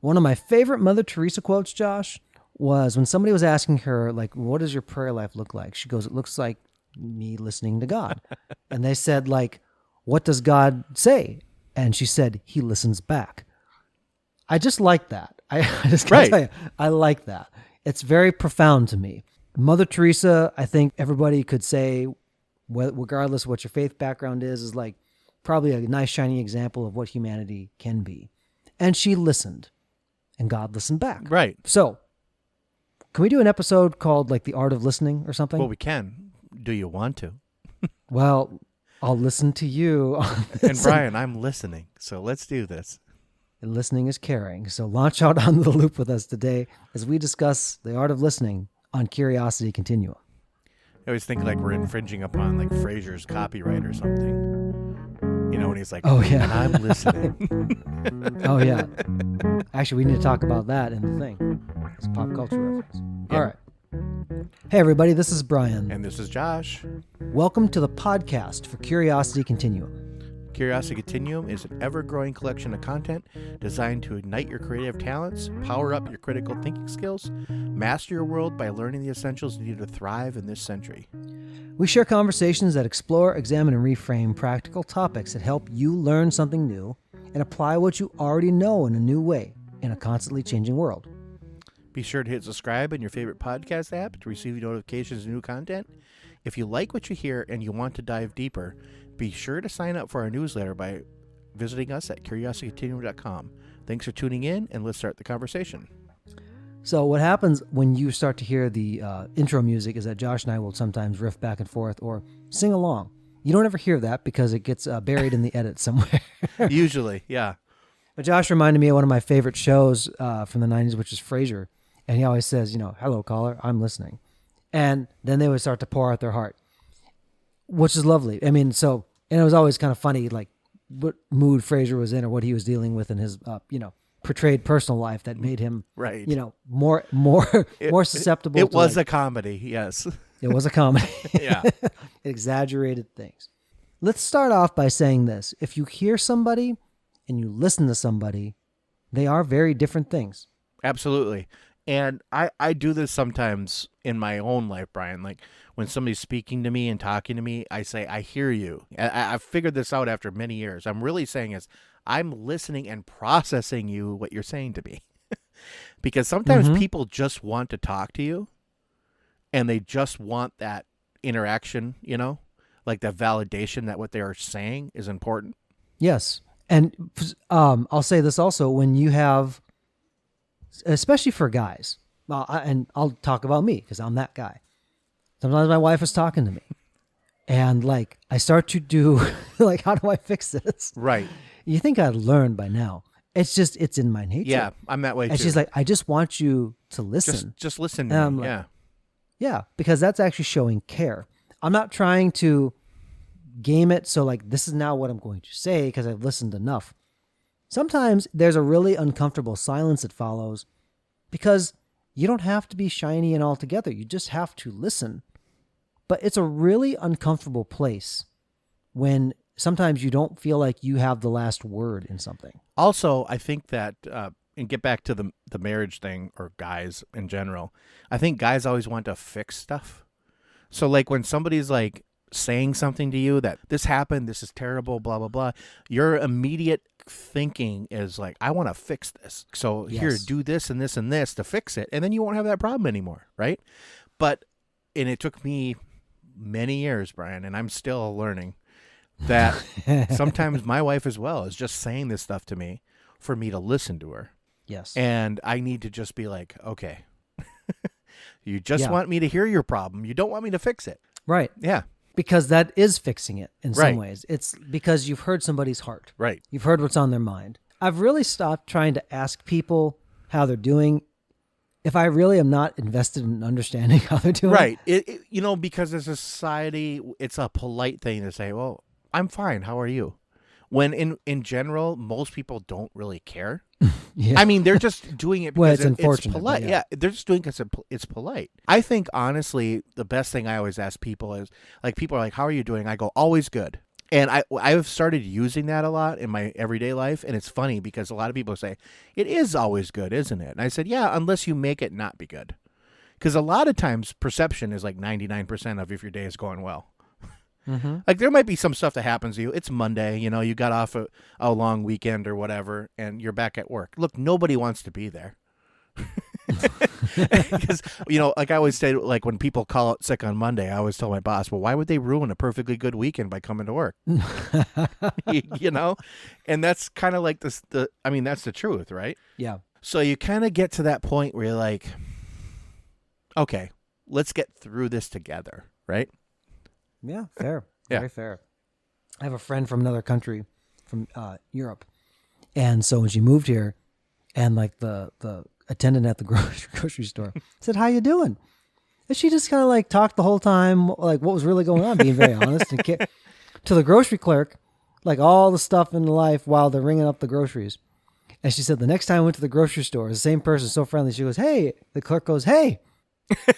One of my favorite Mother Teresa quotes, Josh, was when somebody was asking her, like, what does your prayer life look like? She goes, it looks like me listening to God. And they said, like, what does God say? And she said, he listens back. I just like that. I just gotta tell you, I like that. It's very profound to me. Mother Teresa, I think everybody could say, regardless of what your faith background is like probably a nice shining example of what humanity can be. And she listened, and God listened back. Right. So, can we do an episode called like The Art of Listening or something? Well, we can. Do you want to? Well, I'll listen to you on this. And Brian, I'm listening. So let's do this. And listening is caring. So launch out on the loop with us today as we discuss the art of listening on Curiosity Continuum. I always think like we're infringing upon like Fraser's copyright or something. You know, when he's like, oh, yeah. And I'm listening. Oh, yeah. Actually, we need to talk about that in the thing. It's a pop culture reference. Yeah. All right. Hey, everybody. This is Brian. And this is Josh. Welcome to the podcast for Curiosity Continuum. Curiosity Continuum is an ever-growing collection of content designed to ignite your creative talents, power up your critical thinking skills, master your world by learning the essentials needed to thrive in this century. We share conversations that explore, examine, and reframe practical topics that help you learn something new and apply what you already know in a new way in a constantly changing world. Be sure to hit subscribe in your favorite podcast app to receive notifications of new content. If you like what you hear and you want to dive deeper, be sure to sign up for our newsletter by visiting us at curiositycontinuum.com. Thanks for tuning in, and let's start the conversation. So what happens when you start to hear the intro music is that Josh and I will sometimes riff back and forth or sing along. You don't ever hear that because it gets buried in the edit somewhere. Usually, yeah. But Josh reminded me of one of my favorite shows from the 90s, which is Frasier. And he always says, you know, hello, caller, I'm listening. And then they would start to pour out their heart, which is lovely. I mean, so, and it was always kind of funny, like what mood Frasier was in or what he was dealing with in his, portrayed personal life that made him, right. More susceptible. It was a comedy, yes. It was a comedy. Yeah. It exaggerated things. Let's start off by saying this. If you hear somebody and you listen to somebody, they are very different things. Absolutely. And I do this sometimes in my own life, Brian. Like when somebody's speaking to me and talking to me, I say, I hear you. I've figured this out after many years. I'm really saying is I'm listening and processing what you're saying to me. Because sometimes people just want to talk to you and they just want that interaction, like that validation that what they're saying is important. Yes. And I'll say this also, when you have, especially for guys, and I'll talk about me because I'm that guy. Sometimes my wife is talking to me and like I start to do like, how do I fix this? Right. You think I'd learn by now. It's in my nature. Yeah, I'm that way too. And she's like, I just want you to listen. Just listen to me. Like, yeah, because that's actually showing care. I'm not trying to game it. So like, this is now what I'm going to say because I've listened enough. Sometimes there's a really uncomfortable silence that follows because you don't have to be shiny and all together. You just have to listen. But it's a really uncomfortable place when sometimes you don't feel like you have the last word in something. Also, I think that, and get back to the marriage thing or guys in general, I think guys always want to fix stuff. So like when somebody's like saying something to you that this happened, this is terrible, blah, blah, blah, your immediate thinking is like, I want to fix this. So here, do this and this and this to fix it. And then you won't have that problem anymore. Right. And it took me many years, Brian, and I'm still learning that sometimes my wife as well is just saying this stuff to me for me to listen to her. Yes. And I need to just be like, okay, you just want me to hear your problem. You don't want me to fix it. Right. Yeah. Because that is fixing it in some ways. It's because you've heard somebody's heart. Right. You've heard what's on their mind. I've really stopped trying to ask people how they're doing if I really am not invested in understanding how they're doing. Right. Because as a society, it's a polite thing to say, well, I'm fine. How are you? When in general, most people don't really care. Yeah. I mean, they're just doing it because it's polite. Yeah, they're just doing it because it's polite. I think, honestly, the best thing I always ask people is, like, people are like, how are you doing? I go, always good. And I've started using that a lot in my everyday life, and it's funny because a lot of people say, it is always good, isn't it? And I said, yeah, unless you make it not be good. Because a lot of times perception is like 99% of if your day is going well. Mm-hmm. Like there might be some stuff that happens to you. It's Monday, you got off a long weekend or whatever, and you're back at work. Look, nobody wants to be there. Because, like I always say, like when people call out sick on Monday, I always tell my boss, well, why would they ruin a perfectly good weekend by coming to work? And that's kind of like that's the truth, right? Yeah. So you kind of get to that point where you're like, okay, let's get through this together, right? Yeah, fair. Yeah. Very fair. I have a friend from another country, from Europe. And so when she moved here, and like the attendant at the grocery store said, "How you doing?" And she just kind of like talked the whole time, like what was really going on, being very honest. And to the grocery clerk, like all the stuff in life while they're ringing up the groceries. And she said the next time I went to the grocery store, the same person, so friendly, she goes, "Hey." The clerk goes, "Hey."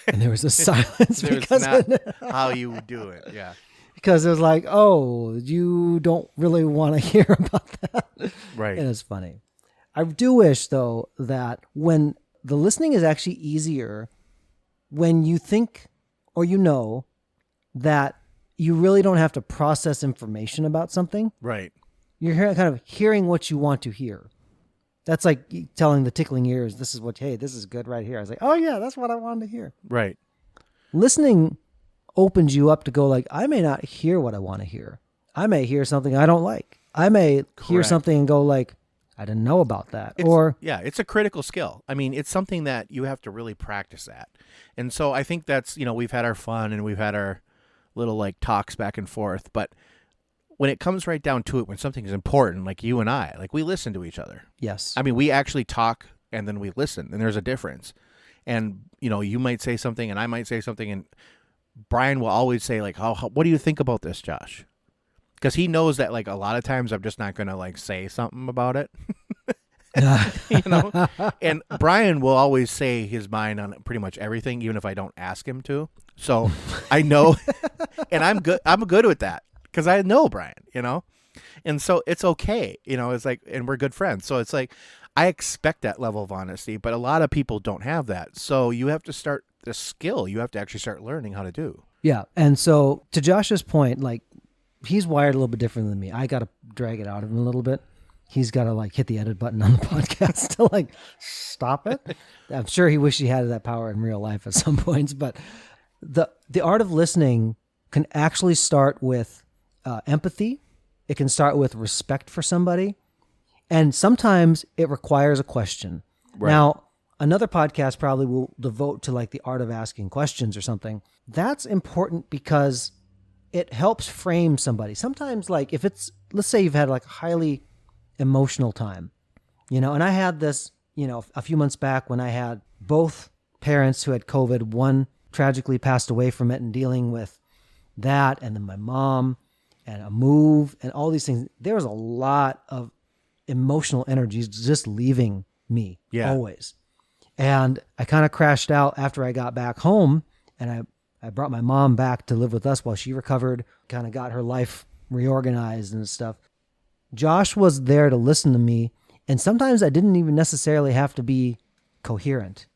And there was a silence because not how you do it. Yeah. Because it was like, oh, you don't really want to hear about that. Right. And it's funny. I do wish, though, that when the listening is actually easier when you think or that you really don't have to process information about something. Right. You're kind of hearing what you want to hear. That's like telling the tickling ears, this is good right here. I was like, oh, yeah, that's what I wanted to hear. Right. Listening opens you up to go like, I may not hear what I want to hear. I may hear something I don't like. I may hear something and go like, I didn't know about that. It's a critical skill. I mean, it's something that you have to really practice at. And so I think that's, we've had our fun and we've had our little like talks back and forth. But when it comes right down to it, when something is important, like you and I, like we listen to each other. Yes. I mean, we actually talk and then we listen, and there's a difference. And, you might say something and I might say something, and Brian will always say like, what do you think about this, Josh? Because he knows that like a lot of times I'm just not going to like say something about it. And Brian will always say his mind on pretty much everything, even if I don't ask him to. So I know, and I'm good with that because I know Brian, and so it's okay. It's like, and we're good friends. So it's like, I expect that level of honesty, but a lot of people don't have that. So you have to start the skill. You have to actually start learning how to do. Yeah. And so to Josh's point, like he's wired a little bit different than me. I got to drag it out of him a little bit. He's got to like hit the edit button on the podcast to like stop it. I'm sure he wished he had that power in real life at some points, but the art of listening can actually start with empathy. It can start with respect for somebody. And sometimes it requires a question. Right. Now, another podcast probably will devote to like the art of asking questions or something. That's important because it helps frame somebody. Sometimes like if it's, let's say you've had like a highly emotional time, and I had this, a few months back when I had both parents who had COVID, one tragically passed away from it and dealing with that. And then my mom and a move and all these things. There was a lot of emotional energies just leaving me always. And I kind of crashed out after I got back home, and I brought my mom back to live with us while she recovered, kind of got her life reorganized and stuff. Josh was there to listen to me, and sometimes I didn't even necessarily have to be coherent.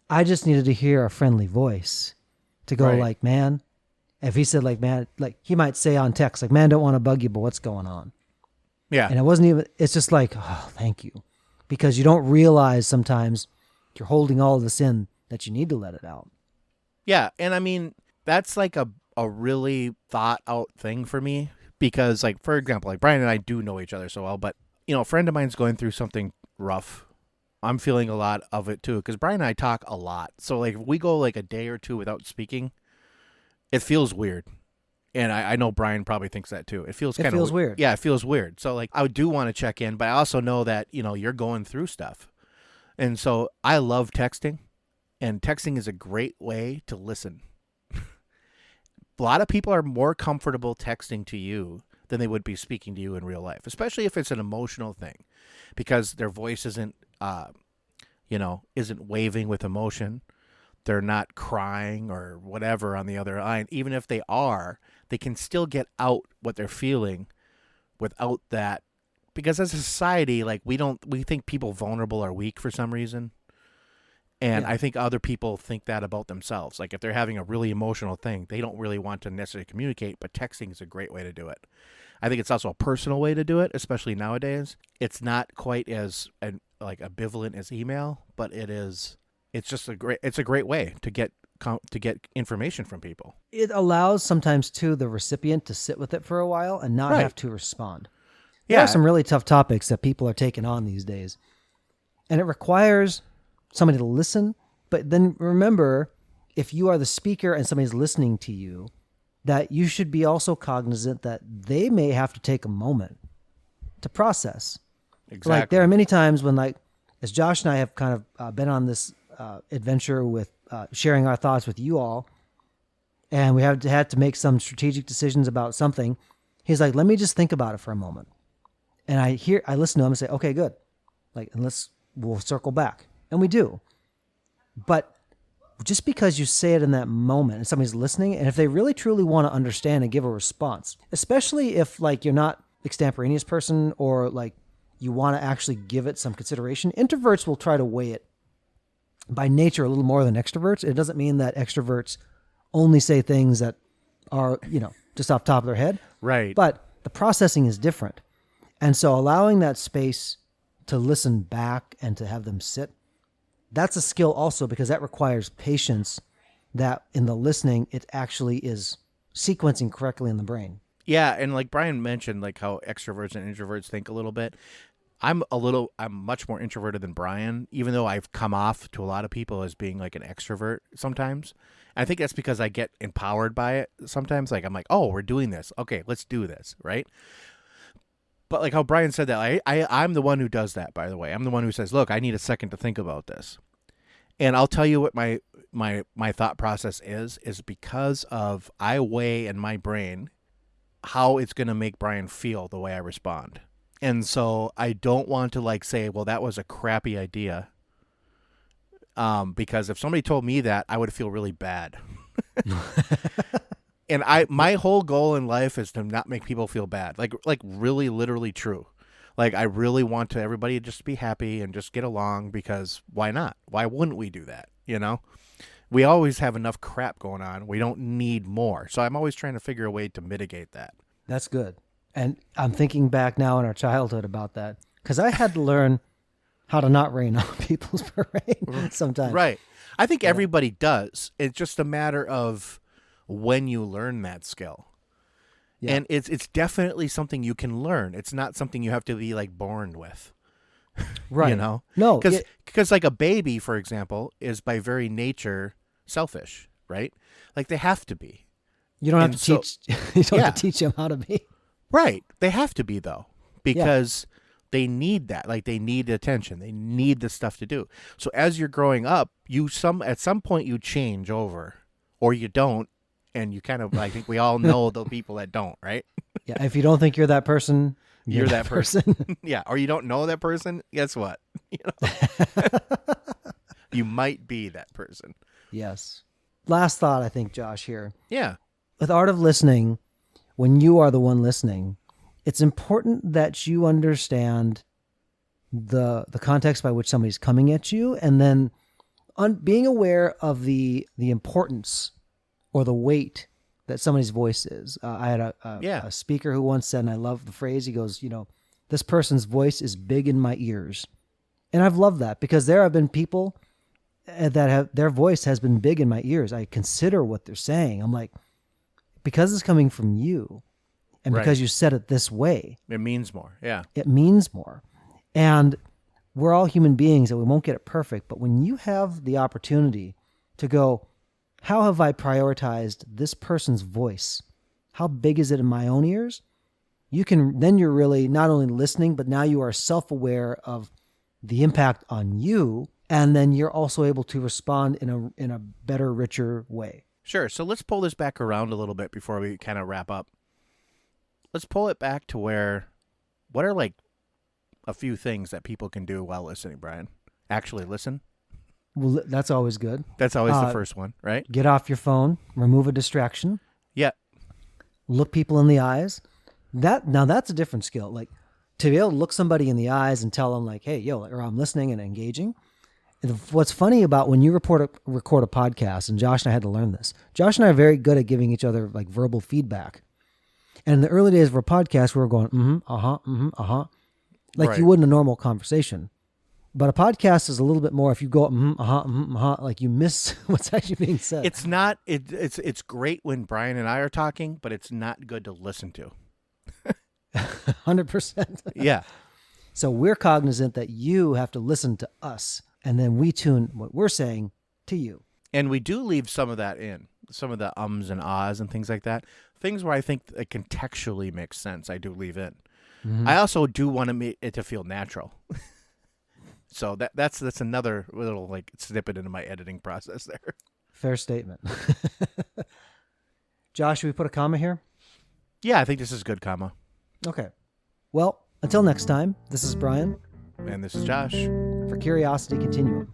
I just needed to hear a friendly voice to go like, man, if he said like, man, like he might say on text, like, man, don't want to bug you, but what's going on? Yeah. And it wasn't even, it's just like, oh, thank you. Because you don't realize sometimes you're holding all of this in that you need to let it out. Yeah. And I mean, that's like a really thought out thing for me because like, for example, like Brian and I do know each other so well, but a friend of mine's going through something rough. I'm feeling a lot of it too. Cause Brian and I talk a lot. So like if we go like a day or two without speaking, it feels weird. And I know Brian probably thinks that too. It feels kind of weird. Yeah, it feels weird. So like I do want to check in, but I also know that, you're going through stuff. And so I love texting, and texting is a great way to listen. A lot of people are more comfortable texting to you than they would be speaking to you in real life, especially if it's an emotional thing, because their voice isn't waving with emotion. they're not crying or whatever on the other line. Even if they are, they can still get out what they're feeling without that. Because as a society, like we think people vulnerable are weak for some reason. And Yeah. I think other people think that about themselves. Like if they're having a really emotional thing, they don't really want to necessarily communicate, but texting is a great way to do it. I think it's also a personal way to do it, especially nowadays. It's not quite as like ambivalent as email, but it's just a great way to get information from people. It allows sometimes too the recipient to sit with it for a while and not Right. have to respond. There Yeah. are some really tough topics that people are taking on these days. And it requires somebody to listen. But then remember, if you are the speaker and somebody's listening to you, that you should be also cognizant that they may have to take a moment to process. Exactly. Like there are many times when, like, as Josh and I have kind of been on this adventure with sharing our thoughts with you all, and we had to make some strategic decisions about something. He's like, "Let me just think about it for a moment." And I listen to him and say, "Okay, good." Like, and we'll circle back, and we do. But just because you say it in that moment and somebody's listening, and if they really truly want to understand and give a response, especially if like you're not extemporaneous person or like you want to actually give it some consideration, introverts will try to weigh it by nature a little more than extroverts. It doesn't mean that extroverts only say things that are, just off the top of their head. Right. But the processing is different. And so allowing that space to listen back and to have them sit, that's a skill also because that requires patience that in the listening, it actually is sequencing correctly in the brain. Yeah, and like Brian mentioned, like how extroverts and introverts think a little bit. I'm much more introverted than Brian, even though I've come off to a lot of people as being like an extrovert sometimes. I think that's because I get empowered by it sometimes. Like I'm like, oh, we're doing this. Okay, let's do this, right? But like how Brian said that, I'm the one who does that, by the way. I'm the one who says, look, I need a second to think about this. And I'll tell you what my thought process is because of I weigh in my brain how it's going to make Brian feel the way I respond. And so I don't want to like say, well, that was a crappy idea. Because if somebody told me that, I would feel really bad. And my whole goal in life is to not make people feel bad. Like really literally true. Like I really want everybody just to be happy and just get along because why not? Why wouldn't we do that? We always have enough crap going on. We don't need more. So I'm always trying to figure a way to mitigate that. That's good. And I'm thinking back now in our childhood about that because I had to learn how to not rain on people's parade sometimes. Right. I think everybody does. It's just a matter of when you learn that skill. Yeah. And it's definitely something you can learn. It's not something you have to be like born with. Right. No. Because like a baby, for example, is by very nature selfish, right? Like they have to be. You don't have to teach. You don't have to teach them how to be. Right. They have to be though, because they need that. Like they need attention. They need the stuff to do. So as you're growing up, at some point you change over, or you don't, and you kind of. I think we all know the people that don't, right? Yeah. If you don't think you're that person, you're that person. Yeah. Or you don't know that person. Guess what? You might be that person. Yes. Last thought, I think, Josh, here. Yeah. With Art of Listening, when you are the one listening, it's important that you understand the context by which somebody's coming at you, and then being aware of the importance or the weight that somebody's voice is. I had a speaker who once said, and I love the phrase, he goes, this person's voice is big in my ears. And I've loved that because there have been people that have their voice has been big in my ears. I consider what they're saying. I'm like, because it's coming from you and because you said it this way, it means more. Yeah. It means more. And we're all human beings and we won't get it perfect. But when you have the opportunity to go, how have I prioritized this person's voice? How big is it in my own ears? Then you're really not only listening, but now you are self-aware of the impact on you. And then you're also able to respond in a better, richer way. Sure. So let's pull this back around a little bit before we kind of wrap up. Let's pull it back to what are like a few things that people can do while listening, Brian? Actually listen. Well, that's always good. That's always the first one, right? Get off your phone. Remove a distraction. Yeah. Look people in the eyes. That's a different skill. Like to be able to look somebody in the eyes and tell them like, hey, yo, or I'm listening and engaging. And what's funny about when you record a podcast, and Josh and I had to learn this. Josh and I are very good at giving each other like verbal feedback. And in the early days of our podcast, we were going, like you would in a normal conversation. But a podcast is a little bit more. If you go, like you miss what's actually being said. It's not. It's great when Brian and I are talking, but it's not good to listen to. 100%. Yeah. So we're cognizant that you have to listen to us, and then we tune what we're saying to you. And we do leave some of that in, some of the ums and ahs and things like that. Things where I think it contextually makes sense, I do leave in. Mm-hmm. I also do want it to feel natural. So that's another little like snippet into my editing process there. Fair statement. Josh, should we put a comma here? Yeah, I think this is good, comma. Okay. Well, until next time, this is Brian. And this is Josh. For Curiosity Continuum.